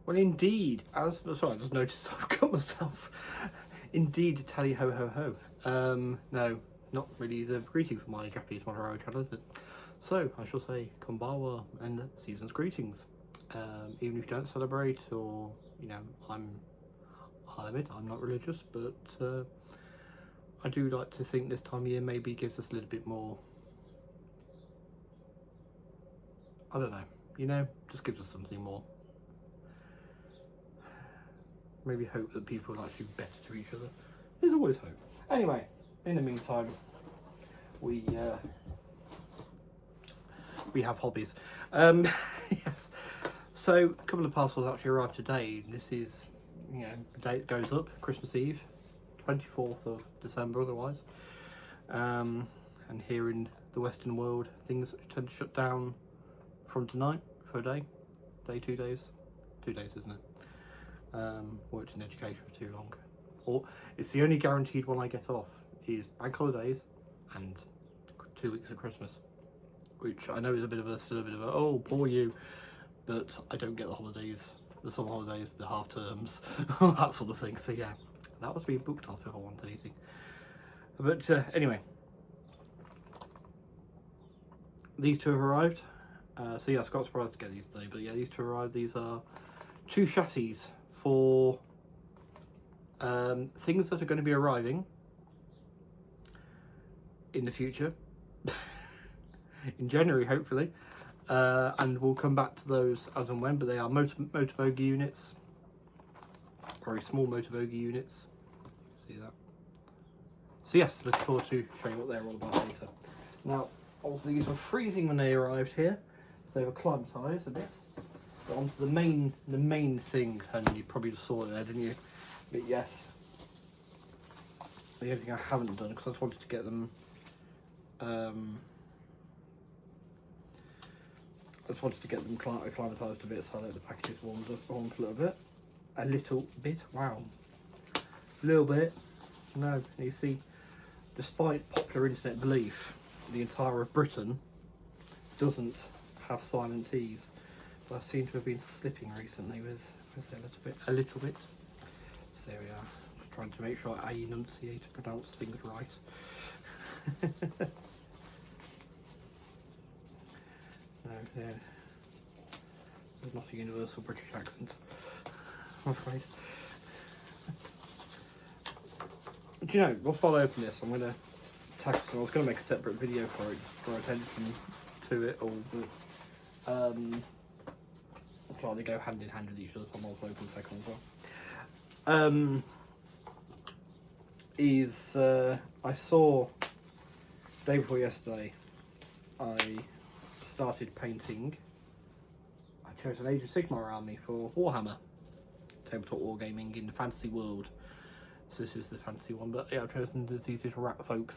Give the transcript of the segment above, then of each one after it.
Well, indeed, sorry, I just noticed I've got myself. Indeed, tally ho ho ho. No, not really the greeting for my Japanese Monterey channel, is it? So, I shall say konbanwa and season's greetings. Even if you don't celebrate, or, you know, I'll admit, I'm not religious, but I do like to think this time of year maybe gives us a little bit more, I don't know, you know, just gives us something more. Maybe hope that people will actually be better to each other. There's always hope. Anyway, in the meantime, we have hobbies. Yes. So a couple of parcels actually arrived today. This is, you know, the date goes up, Christmas Eve, 24th of December otherwise. And here in the Western world, things tend to shut down from tonight for a day, 2 days. 2 days, isn't it? Worked in education for too long. Or it's the only guaranteed one I get off is bank holidays and 2 weeks of Christmas, which I know is still a bit of a oh poor you, but I don't get the holidays, the summer holidays, the half terms, that sort of thing. So yeah, that was being booked off if I want anything. But anyway, these two have arrived. So yeah, I was quite surprised to get these today, but yeah, these two arrived. These are 2 chassis for things that are going to be arriving in the future, in January hopefully, and we'll come back to those as and when, but they are Motobogie units, very small Motobogie units, see that? So yes, look forward to showing what they're all about later. Now, obviously these were freezing when they arrived here, so they were acclimatised a bit. But onto the main thing, and you probably just saw it there, didn't you? But yes, the only thing I haven't done, because I just wanted to get them, acclimatised a bit, so I let the packages warm up a little bit, wow, a little bit. No, you see, despite popular internet belief, the entire of Britain doesn't have silent T's. But I seem to have been slipping recently with a little bit. So there we are, just trying to make sure I enunciate and pronounce things right. No, yeah. There's not a universal British accent, I'm afraid. Do you know, while I open this, I'm going to tackle some. I was going to make a separate video for it, draw attention to it all, but they go hand in hand with each other, so I'm also open the second as well. I saw, day before yesterday, I started painting. I chose an Age of Sigmar army for Warhammer, tabletop wargaming in the fantasy world. So this is the fantasy one, but yeah, I've chosen these little rat folks.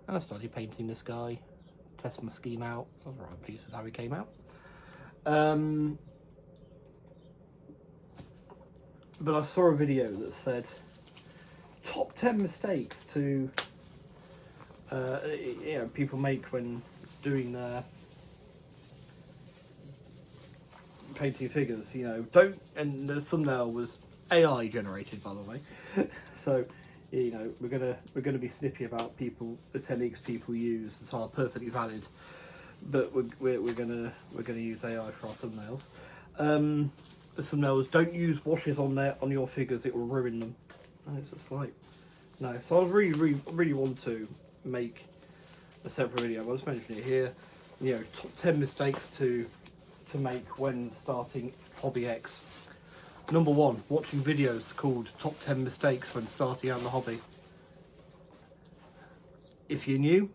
And I started painting this guy, test my scheme out. I was right pleased with how he came out. But I saw a video that said top 10 mistakes to people make when doing their painting figures. You know, don't, and the thumbnail was AI generated, by the way. So, you know, we're gonna be snippy about the techniques people use that are perfectly valid, but we're gonna use AI for our thumbnails. The thumbnails, don't use washes on your figures, it will ruin them. And it's just like, no. So I really want to make a separate video. I'll just mention it here. You know, top 10 mistakes to make when starting Hobby X. Number 1, watching videos called top 10 mistakes when starting out in the hobby. If you're new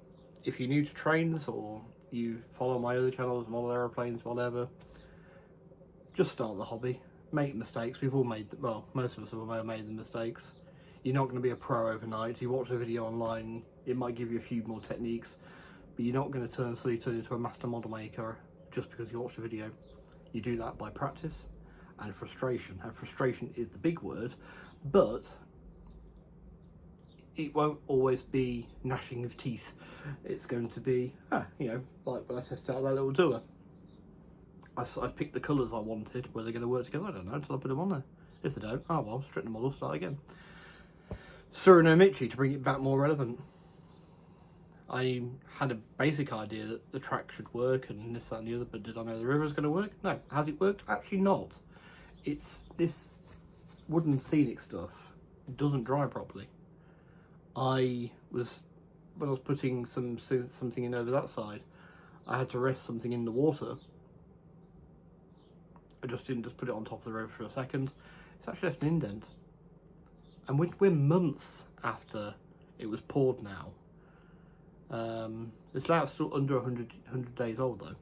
to trains, or you follow my other channels, model aeroplanes, whatever, just start the hobby, make mistakes. We've all made, well, most of us have made the mistakes. You're not going to be a pro overnight. You watch a video online, it might give you a few more techniques, but you're not going to turn into a master model maker just because you watched a video. You do that by practice and frustration. And frustration is the big word, but it won't always be gnashing of teeth. It's going to be, you know, like when I tested out that little doer. I picked the colours I wanted. Were they going to work together? I don't know until I put them on there. If they don't, oh well, straighten the model, start again. Tsuruno Michi, to bring it back more relevant. I had a basic idea that the track should work and this, that and the other, but did I know the river was going to work? No. Has it worked? Actually not. It's this wooden scenic stuff doesn't dry properly. When I was putting something in over that side, I had to rest something in the water. I just didn't just put it on top of the river for a second. It's actually left an indent. And we're months after it was poured now. This layout's still under 100 days old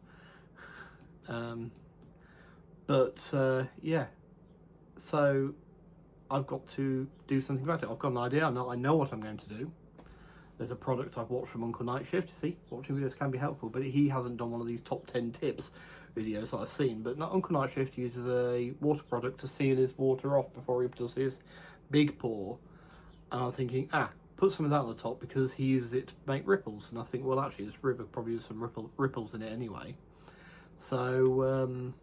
though. Yeah. So I've got to do something about it. I've got an idea. I know what I'm going to do. There's a product I've watched from Uncle Nightshift. You see, watching videos can be helpful, but he hasn't done one of these top 10 tips videos that I've seen. But Uncle Nightshift uses a water product to seal his water off before he does his big pour. And I'm thinking, put some of that on the top because he uses it to make ripples. And I think, well, actually, this river probably has some ripples in it anyway. So,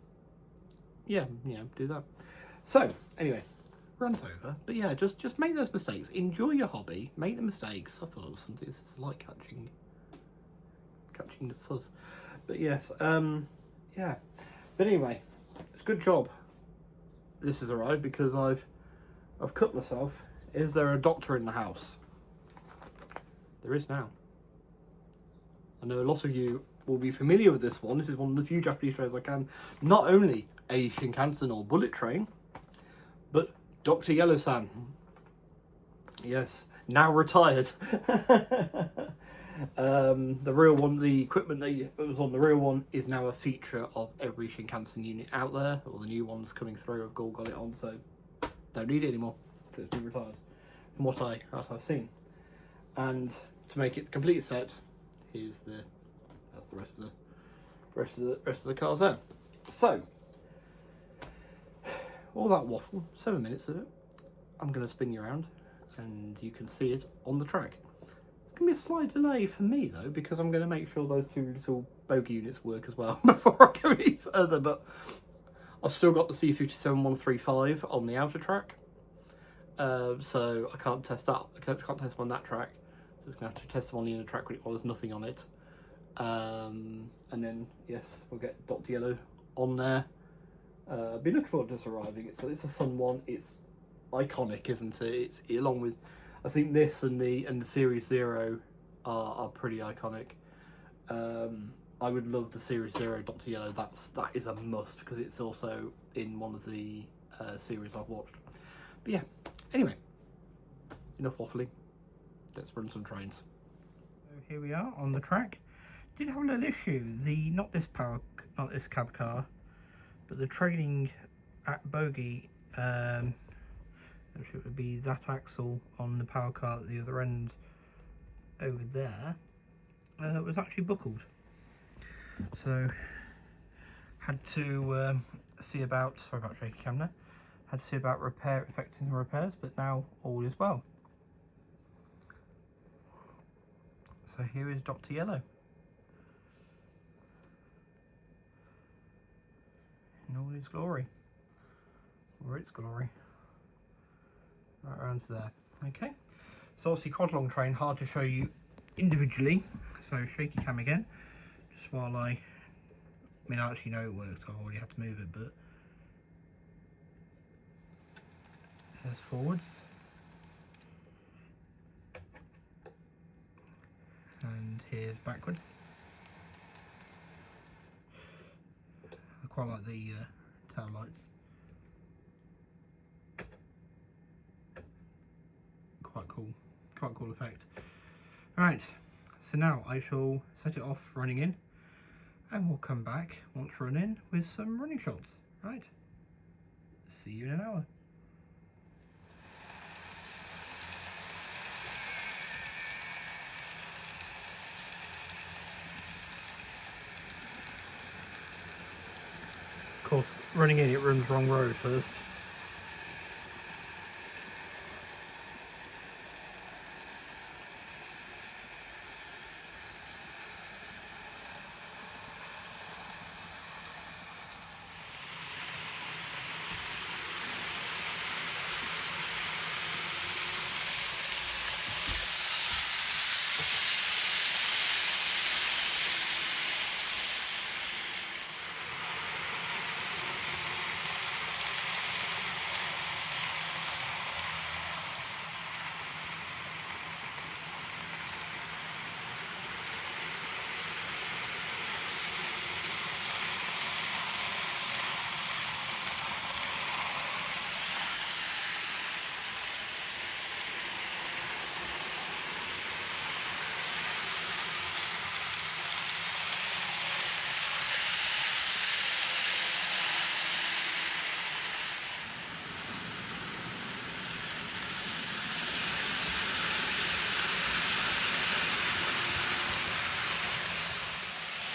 yeah, do that. So, anyway, rant over. But yeah, just make those mistakes. Enjoy your hobby. Make the mistakes. I thought it was something. It's like catching the fuzz. But yes, yeah. But anyway, it's a good job. This has arrived because I've cut myself. Is there a doctor in the house? There is now. I know a lot of you will be familiar with this one. This is one of the few Japanese trains I can. Not only a Shinkansen or bullet train, but Dr. Yellow-san. Yes, now retired. The real one, the equipment that was on the real one is now a feature of every Shinkansen unit out there. All the new ones coming through have all got it on, so don't need it anymore. So it's been retired. From what I've seen. And to make it the complete set, here's the rest of the cars there. So all that waffle, 7 minutes of it, I'm going to spin you around and you can see it on the track. It's going to be a slight delay for me though, because I'm going to make sure those two little bogey units work as well before I go any further. But I've still got the C57135 on the outer track, so I can't test that. I can't test them on that track. So I'm going to have to test them on the inner track when there's nothing on it. And then yes, we'll get Dr. Yellow on there. Be looking forward to this arriving. It's a fun one. It's iconic, isn't it? It's along with, I think this and the Series Zero are pretty iconic. I would love the Series Zero Dr. Yellow. That is a must because it's also in one of the series I've watched. But yeah, anyway, enough waffling. Let's run some trains. So here we are on the track. Did have a little issue. Not this cab car, but the trailing bogie, which would be that axle on the power car at the other end over there, was actually buckled. So had to see about, sorry about shaky camera, had to see about effecting the repairs, but now all is well. So here is Dr. Yellow. In all his glory, or its glory, right around to there. Okay, so obviously quad long train, hard to show you individually, so shaky cam again, just while I actually know it works, I've already had to move it, but there's forwards, and here's backwards. I quite like the tail lights. Quite cool effect. Right, so now I shall set it off running in, and we'll come back once run in with some running shots. Right, see you in an hour. Of course, running in, it runs wrong road first.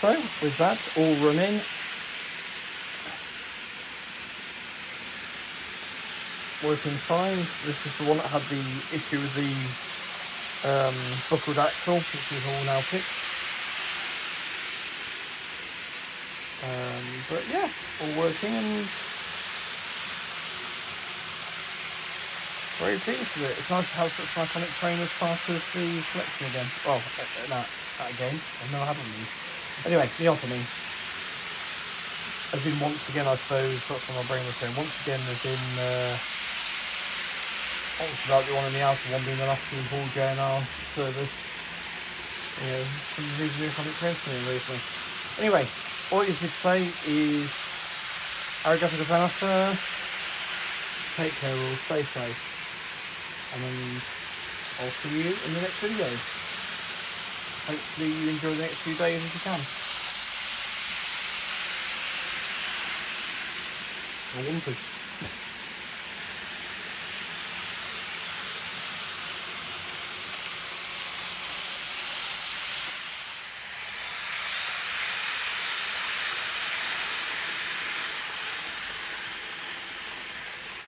So, with that all running, working fine. This is the one that had the issue with the buckled axle, which is all now fixed. But yeah, all working and very pleased with it. It's nice to have such an iconic train as part of the collection again. Well, that again, I've never had one of these. Anyway, the Ottoman has been once again, I suppose, that's what my brain was saying, once again there's been about the one in the outer one being the last in Paul JNR service. You know, some reasonably iconic trains for me recently. Anyway, all you should say is arigato gozaimasu, take care all, stay safe, and then I'll see you in the next video. Hopefully you enjoy the next few days if you can. I want to.